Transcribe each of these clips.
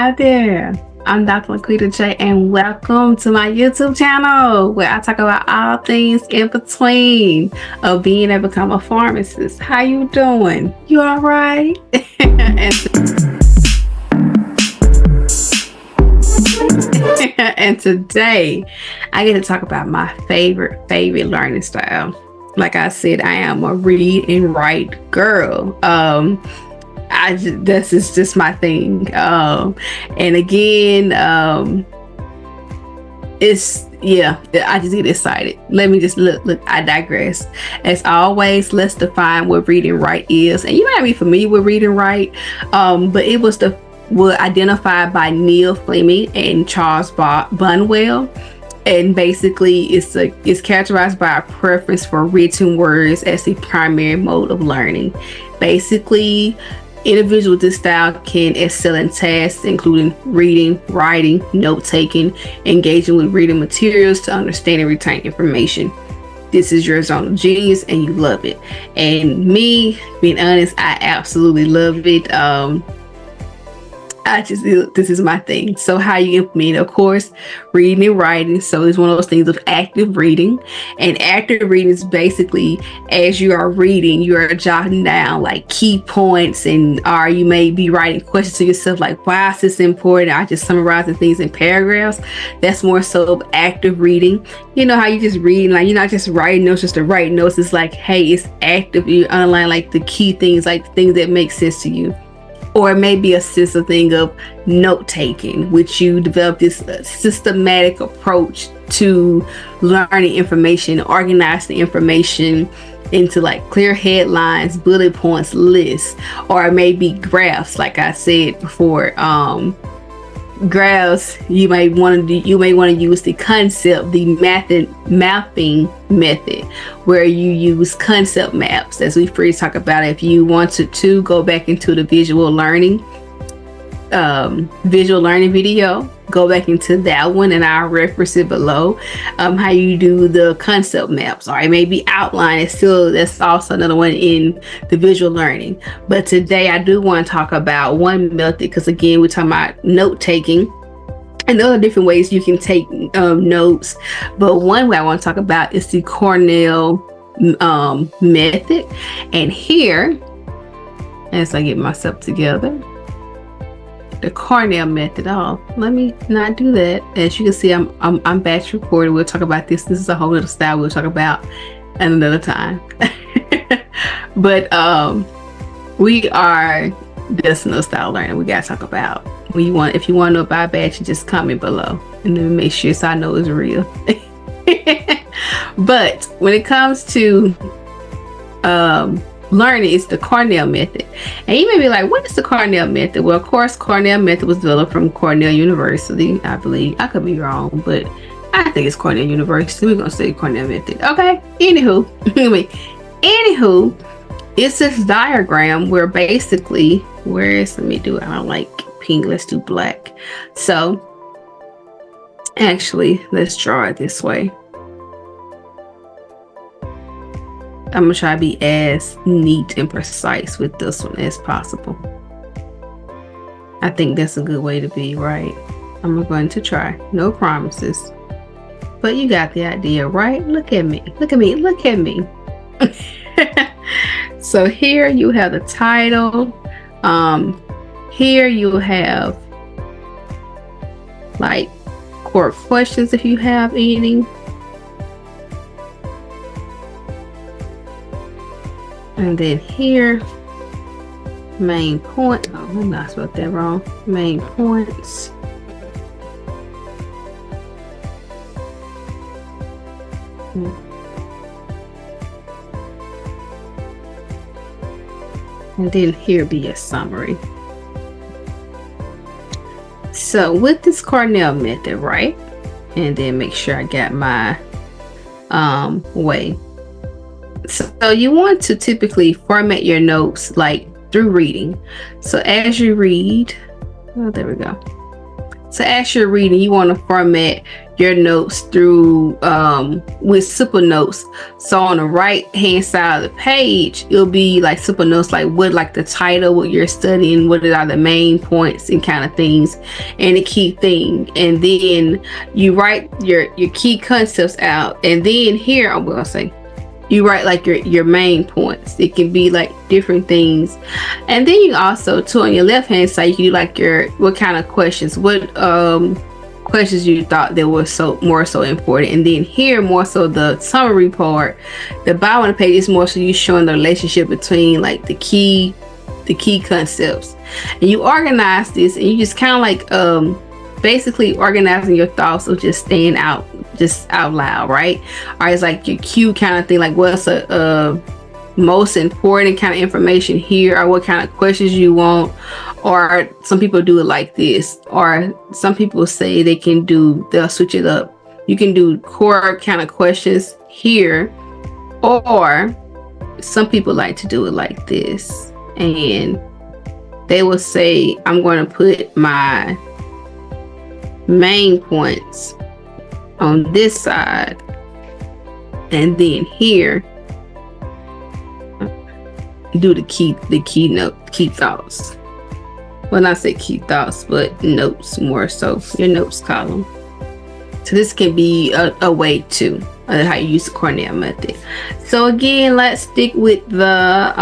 Hi there. I'm Dr. LaQuita J, and welcome to my YouTube channel where I talk about all things in between of being able to become a pharmacist. How you doing? You all right? and, and today I get to talk about my favorite learning style. Like I said, I am a read and write girl. This is just my thing. And again, I just get excited. Let me just look, I digress. As always, let's define what read and write is. And you might be familiar with read and write, but it was identified by Neil Fleming and Charles Bunwell. And basically it's characterized by a preference for written words as the primary mode of learning. Basically, individuals with this style can excel in tasks including reading, writing, note-taking, engaging with reading materials to understand and retain information. This is your zone of genius and you love it. And me, being honest, I absolutely love it. This is my thing. So how you implement, of course, reading and writing. So it's one of those things of active reading. And active reading is basically as you are reading, you are jotting down like key points, or you may be writing questions to yourself like, why is this important? I just summarizing things in paragraphs. That's more so of active reading. You know how you just read, like you're not just writing notes just to write notes. It's like, hey, it's active. You underline like the key things, like things that make sense to you. Or it may be a system thing of note-taking, which you develop this systematic approach to learning information, organize the information into like clear headlines, bullet points, lists, or it may be graphs, like I said before. Graphs, you may want to use the concept, the mapping method, where you use concept maps, as we first talk about. If you wanted to go back into the visual learning video, go back into that one, and I'll reference it below. How you do the concept maps, or it may be outline. That's also another one in the visual learning. But today I do want to talk about one method, because again, we're talking about note taking. And there are different ways you can take notes, but one way I want to talk about is the Cornell method. And here, as I get myself together, the Cornell method. Oh, let me not do that. As you can see, I'm batch recording. We'll talk about this. This is a whole other style we'll talk about at another time. But that's another style learning we gotta talk about. If you want to know about batch, just comment below and then make sure so I know it's real. But when it comes to learning, it's the Cornell method. And you may be like, what is the Cornell method? Well, of course, Cornell method was developed from Cornell University, I believe. I could be wrong, but I think it's Cornell University. We're gonna say Cornell method. Okay. Anywho, it's this diagram where basically, I don't like pink, let's do black. So actually, let's draw it this way. I'm gonna try to be as neat and precise with this one as possible. I think that's a good way to be, right? I'm going to try. No promises. But you got the idea, right? Look at me. Look at me. Look at me. So here you have the title. Here you have like core questions if you have any. And then here, main point. Oh, I'm not spelled that wrong. Main points. And then here be a summary. So with this Cornell method, right? And then make sure I got my way. So you want to typically format your notes like through reading. So as you read, oh, there we go. So as you're reading, you want to format your notes through with simple notes. So on the right hand side of the page, it'll be like simple notes, like what, like the title, what you're studying, what are the main points and kind of things, and the key thing. And then you write your key concepts out. And then here I'm gonna say you write like your main points. It can be like different things. And then you also too, on your left hand side, you can do like what kind of questions, what questions you thought that were more so important. And then here, more so the summary part, the bottom of the page is more so you showing the relationship between like the key concepts. And you organize this, and you just kind of like basically organizing your thoughts of just staying out loud, right? Or it's like your cue kind of thing, like what's a most important kind of information here, or what kind of questions you want. Or some people do it like this, or some people say they'll switch it up. You can do core kind of questions here, or some people like to do it like this, and they will say, I'm going to put my main points on this side, and then here do the key thoughts. Well, not say key thoughts, but notes, more so your notes column. So this can be a way too, how you use the Cornell method. So again, let's stick with the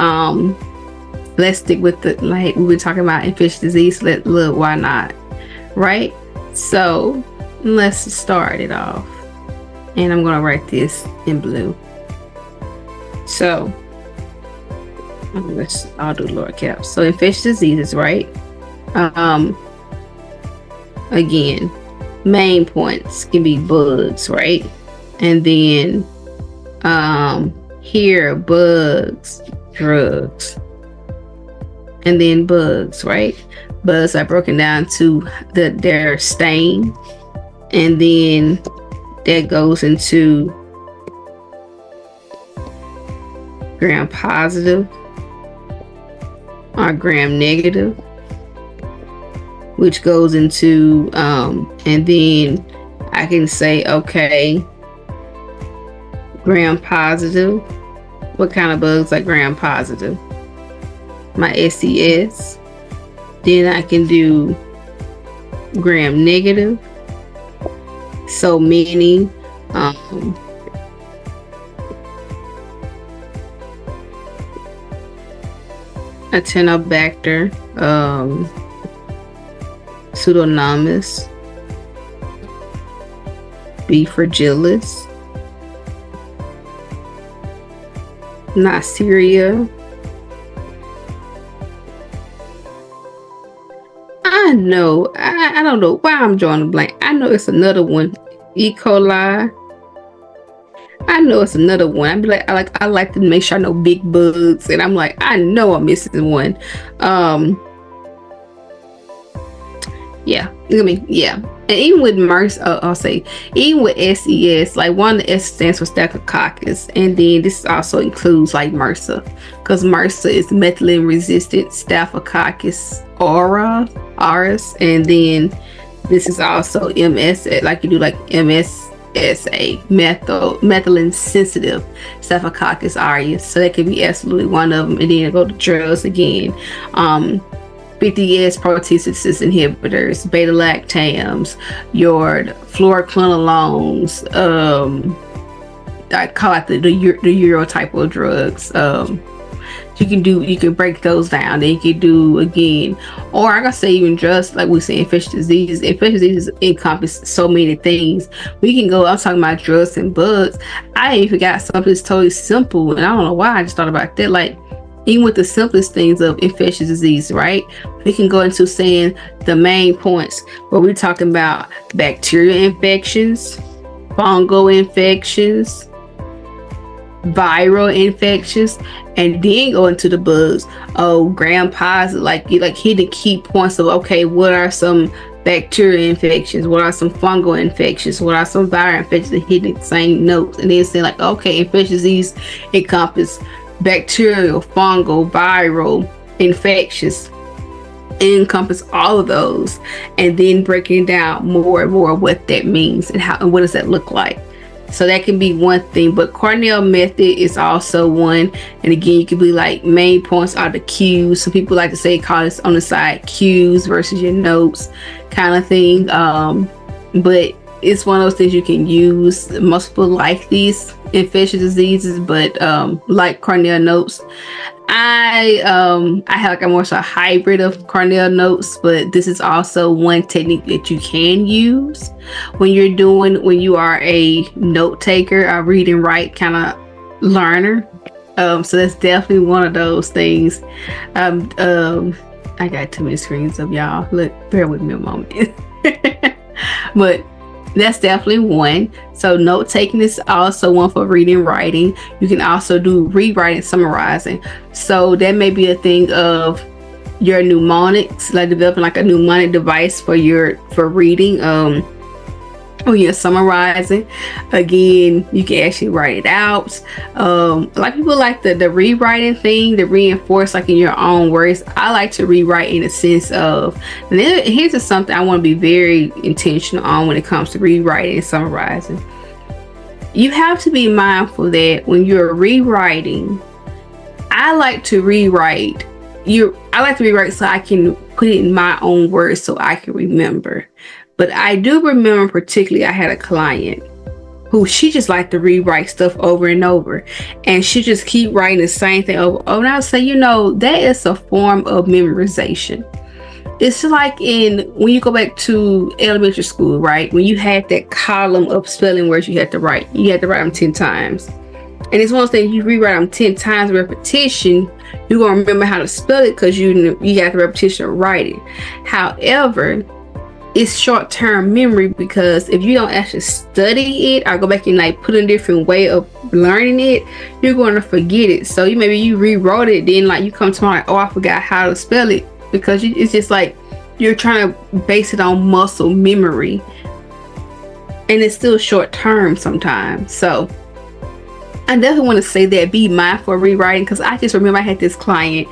like we were talking about infectious disease. Look, why not, right? So let's start it off, and I'm gonna write this in blue. So I'll do lower caps. So infectious diseases, right? Again, main points can be bugs, right? And then here, bugs, drugs, and then bugs, right? Bugs are broken down to their stain, and then that goes into gram positive or gram negative, which goes into and then I can say, okay, gram positive, what kind of bugs are gram positive? My SES. Then I can do gram negative, so many Acinetobacter, Pseudomonas, B. fragilis, Neisseria. I know, I don't know why I'm drawing a blank. I know it's another one, E. coli. I know it's another one. I'd be like, I like to make sure I know big bugs, and I'm like, I know I'm missing one. Yeah, and even with MRSA, I'll say, even with SES, like one of the S stands for Staphylococcus, and then this also includes like MRSA, because MRSA is methicillin resistant Staphylococcus aureus, and then this is also MS, like you do like MSSA, methicillin sensitive Staphylococcus aureus. So that could be absolutely one of them. And then go to drugs again. 50S proteases inhibitors, beta lactams, your fluoroquinolones, I call it the Euro type of drugs. You can break those down. Then you can do again, or I gotta say even drugs like we say infectious diseases. Infectious diseases encompass so many things. We can go. I'm talking about drugs and bugs. I even forgot something that's totally simple, and I don't know why I just thought about that. Like even with the simplest things of infectious disease, right? We can go into saying the main points where we're talking about bacterial infections, fungal infections, viral infections, and then go into the bugs. Oh, gram positive, like hitting key points of, okay, what are some bacterial infections, what are some fungal infections, what are some viral infections, and hitting the same notes. And then saying like, okay, infectious disease encompass bacterial, fungal, viral infections. encompass all of those, and then breaking down more and more what that means and how and what does that look like. So that can be one thing, but Cornell method is also one. And again, you could be like, main points are the cues. Some people like to say, call this on the side cues versus your notes kind of thing. But it's one of those things you can use. Most people like these infectious diseases, but like Cornell notes. I have like a more so a hybrid of Cornell notes, but this is also one technique that you can use when you are a note taker, a read and write kind of learner. So that's definitely one of those things. I got too many screens up, y'all. Look, bear with me a moment. But that's definitely one. So note taking is also one for reading and writing. You can also do rewriting, summarizing. So that may be a thing of your mnemonics, like developing like a mnemonic device for reading. When you're summarizing, again, you can actually write it out. A lot of people like the rewriting thing, to reinforce like in your own words. I like to rewrite in a sense of, and here's just something I want to be very intentional on when it comes to rewriting and summarizing. You have to be mindful that when you're rewriting, I like to rewrite so I can put it in my own words so I can remember. But I do remember particularly I had a client who she just liked to rewrite stuff over and over. And she just keep writing the same thing over. And I would say, that is a form of memorization. It's like when you go back to elementary school, right? When you had that column of spelling words you had to write. You had to write them 10 times. And it's one of those things, you rewrite them 10 times, repetition, you're going to remember how to spell it because you got the repetition of writing. However, it's short-term memory, because if you don't actually study it or go back and like put a different way of learning it, you're going to forget it. So you rewrote it, then like you come to like, oh, I forgot how to spell it, because it's just like you're trying to base it on muscle memory, and it's still short-term sometimes. So I definitely want to say that be mindful of rewriting, because I just remember I had this client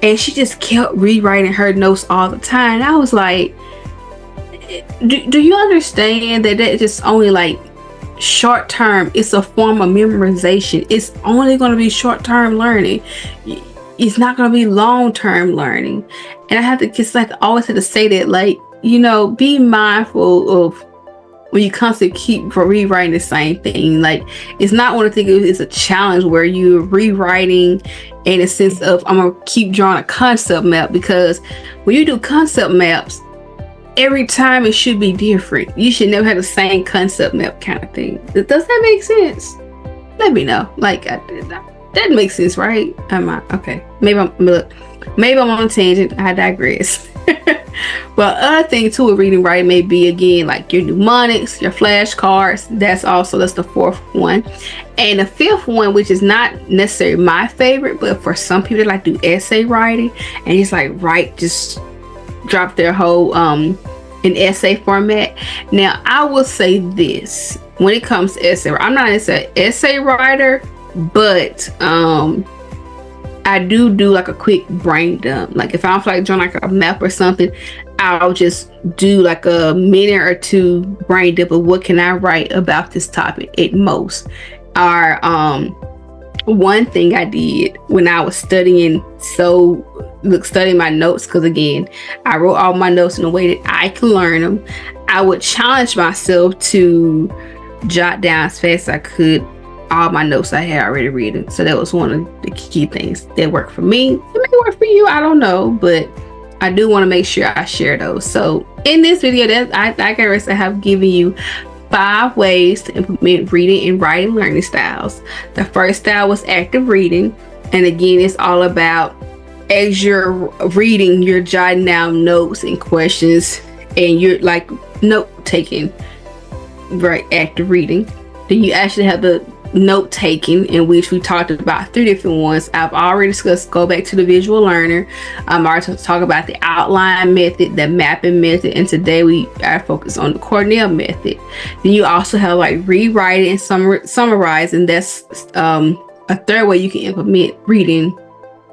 and she just kept rewriting her notes all the time. And I was like, do you understand that it's just only like short term? It's a form of memorization. It's only going to be short term learning. It's not going to be long term learning. And I have to just always have to say that, like, be mindful of when you constantly keep rewriting the same thing. Like, it's not one of the things, it's a challenge where you're rewriting in a sense of, I'm going to keep drawing a concept map, because when you do concept maps, every time it should be different. You should never have the same concept map kind of thing. Does that make sense? Let me know. Like, that makes sense, right? Okay? Maybe I'm on a tangent. I digress. Well, other thing too with reading and writing may be, again, like your mnemonics, your flashcards. That's the fourth one. And the fifth one, which is not necessarily my favorite, but for some people, they like to do essay writing, and it's like just drop their whole in essay format. Now, I will say this: when it comes to essay, I'm not an essay writer, but I do like a quick brain dump. Like if I'm like drawing like a map or something, I'll just do like a minute or two brain dump of what can I write about this topic at most. Or one thing I did when I was studying my notes, because again, I wrote all my notes in a way that I can learn them. I would challenge myself to jot down as fast as I could all my notes I had already written. So that was one of the key things that worked for me. It may work for you, I don't know, but I do want to make sure I share those. So in this video, I have given you 5 ways to implement reading and writing learning styles. The first style was active reading, and again, it's all about, as you're reading, you're jotting down notes and questions, and you're like note taking, right? Active reading. Then you actually have the note taking, in which we talked about 3 different ones. I've already discussed, go back to the visual learner. I'm already talk about the outline method, the mapping method, and today we are focused on the Cornell method. Then you also have like rewriting and summarizing. That's a third way you can implement reading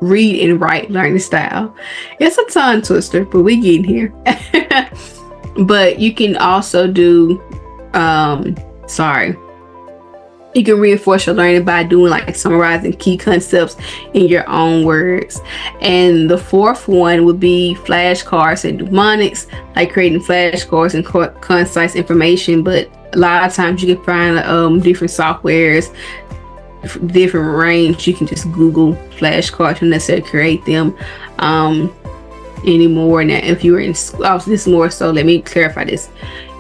read and write learning style. It's a tongue twister, but we getting here. But you can also do, you can reinforce your learning by doing like summarizing key concepts in your own words. And the fourth one would be flashcards and mnemonics, like creating flashcards and concise information. But a lot of times you can find different softwares, different range. You can just Google flashcards and necessarily create them anymore. Now, if you were in school, this more so, let me clarify this.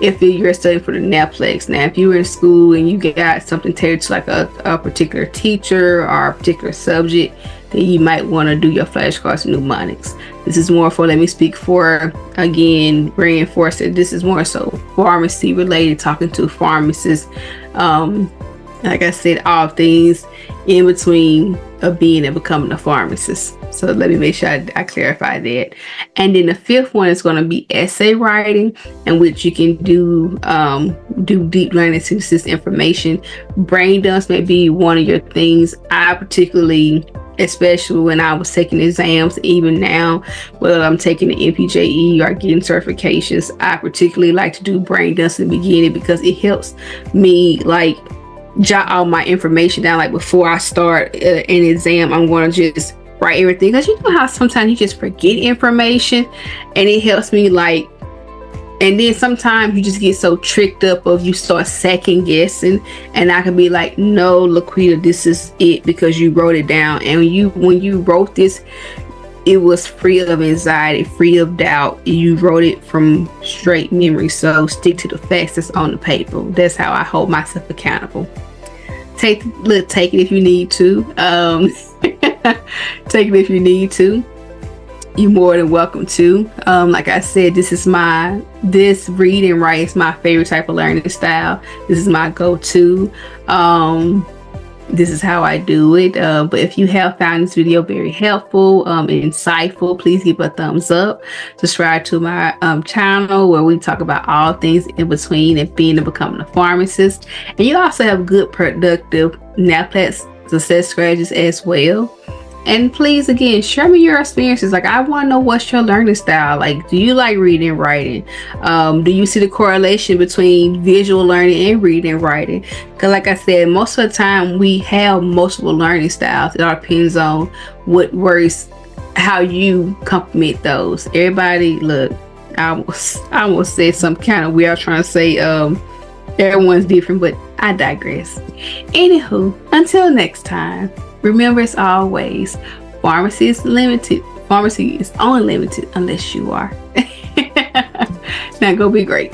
If you're studying for the NAPLEX, now if you were in school and you got something tailored to like a particular teacher or a particular subject, then you might want to do your flashcards and mnemonics. This is more for, let me speak for, again, reinforce it. This is more so pharmacy related, talking to pharmacists. Like I said, all things in between of being and becoming a pharmacist. So let me make sure I clarify that. And then the fifth one is going to be essay writing, in which you can do deep learning synthesis information. Brain dumps may be one of your things. I particularly, especially when I was taking exams, even now, whether I'm taking the NPJE or getting certifications, I particularly like to do brain dumps in the beginning because it helps me like jot all my information down. Like before I start an exam, I'm going to just write everything, because you know how sometimes you just forget information, and it helps me like. And then sometimes you just get so tricked up of you start second guessing, and I can be like, no, LaQuita, this is it, because you wrote it down. And when you wrote this, it was free of anxiety, free of doubt. You wrote it from straight memory. So stick to the facts that's on the paper. That's how I hold myself accountable. Take it if you need to. Take it if you need to. You're more than welcome to. Like I said, this read and write is my favorite type of learning style. This is my go-to. This is how I do it. But if you have found this video very helpful and insightful, please give a thumbs up. Subscribe to my channel, where we talk about all things in between and being and becoming a pharmacist. And you also have good, productive NAPLEX success strategies as well. And please, again, share me your experiences. Like, I want to know, what's your learning style? Like, do you like reading and writing? Do you see the correlation between visual learning and reading and writing? Because like I said, most of the time we have multiple learning styles. It all depends on what works, how you complement those. Everybody, look, I almost said some kind of weird trying to say everyone's different, but I digress. Anywho, until next time, remember, as always, pharmacy is limited. Pharmacy is only limited unless you are. Now go be great.